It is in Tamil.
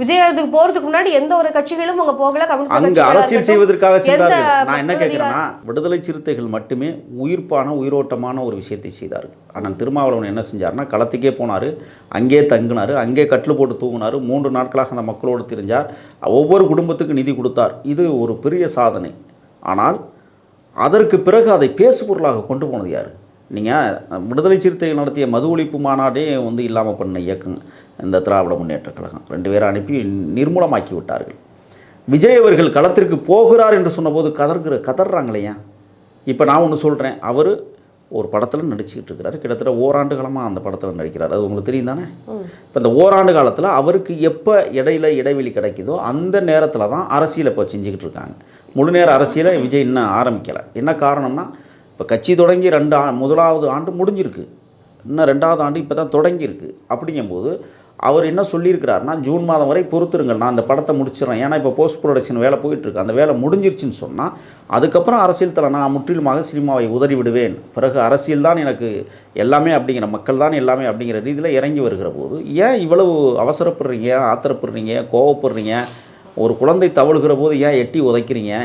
விஜயத்துக்கு போறதுக்கு முன்னாடி எந்த ஒரு கட்சிகளும் அங்க போகல. அங்க அரசியல் செய்வதற்காக சென்றார்கள். நான் என்ன கேட்கிறேன்னா, விடுதலை சிறுத்தைகள் மட்டுமே உயிரோட்டமான ஒரு விஷயத்தை செய்தார்கள். ஆனால் திருமாவளவன் என்ன செஞ்சார்னா, களத்துக்கே போனார், அங்கே தங்கினார், அங்கே கட்டில் போட்டு தூங்கினார், 3 நாட்களாக அந்த மக்களோடு தெரிஞ்சார், ஒவ்வொரு குடும்பத்துக்கு நிதி கொடுத்தார். இது ஒரு பெரிய சாதனை. ஆனால் அதற்கு பிறகு அதை பேசுபொருளாக கொண்டு போனது யார்? நீங்கள் விடுதலை சிறுத்தைகள் நடத்திய மது ஒழிப்பு மாநாடே இல்லாமல் பண்ண இயக்கம் இந்த திராவிட முன்னேற்ற கழகம். 2 பேரை அனுப்பி நிர்மூலமாக்கி விட்டார்கள். விஜய் அவர்கள் களத்திற்கு போகிறார் என்று சொன்னபோது கதறாங்களே ஏன்? இப்போ நான் ஒன்று சொல்கிறேன், அவர் ஒரு படத்தில் நடிச்சுக்கிட்டு இருக்கிறாரு, கிட்டத்தட்ட ஓராண்டு காலமாக அந்த படத்தில் நடிக்கிறார். அது உங்களுக்கு தெரியும் தானே? இப்போ இந்த ஓராண்டு காலத்தில் அவருக்கு எப்போ இடைவெளி கிடைக்குதோ அந்த நேரத்தில் தான் அரசியலை இப்போ செஞ்சுக்கிட்டு இருக்காங்க. முழு நேர அரசியலை விஜய் இன்னும் ஆரம்பிக்கலை. என்ன காரணம்னா, இப்போ கட்சி தொடங்கி 1வது ஆண்டு முடிஞ்சிருக்கு, இன்னும் 2வது ஆண்டு இப்போ தான் தொடங்கியிருக்கு. அப்படிங்கும்போது அவர் என்ன சொல்லியிருக்கிறாருன்னா, ஜூன் மாதம் வரை பொறுத்துருங்கள், நான் அந்த படத்தை முடிச்சிடறேன். ஏன்னா இப்போ போஸ்ட் ப்ரொடக்ஷன் வேலை போயிட்டுருக்கு, அந்த வேலை முடிஞ்சிருச்சுன்னு சொன்னால் அதுக்கப்புறம் அரசியல் தலை நான் முற்றிலுமாக சினிமாவை உதறி விடுவேன், பிறகு அரசியல் தான் எனக்கு எல்லாமே அப்படிங்கிற, மக்கள் தான் எல்லாமே அப்படிங்கிற ரீதியில் இறங்கி வருகிற போது ஏன் இவ்வளவு அவசரப்படுறீங்க, ஆத்திரப்படுறீங்க, கோவப்படுறீங்க? ஒரு குழந்தை தவழுகிற போது ஏன் எட்டி உதைக்கிறீங்க?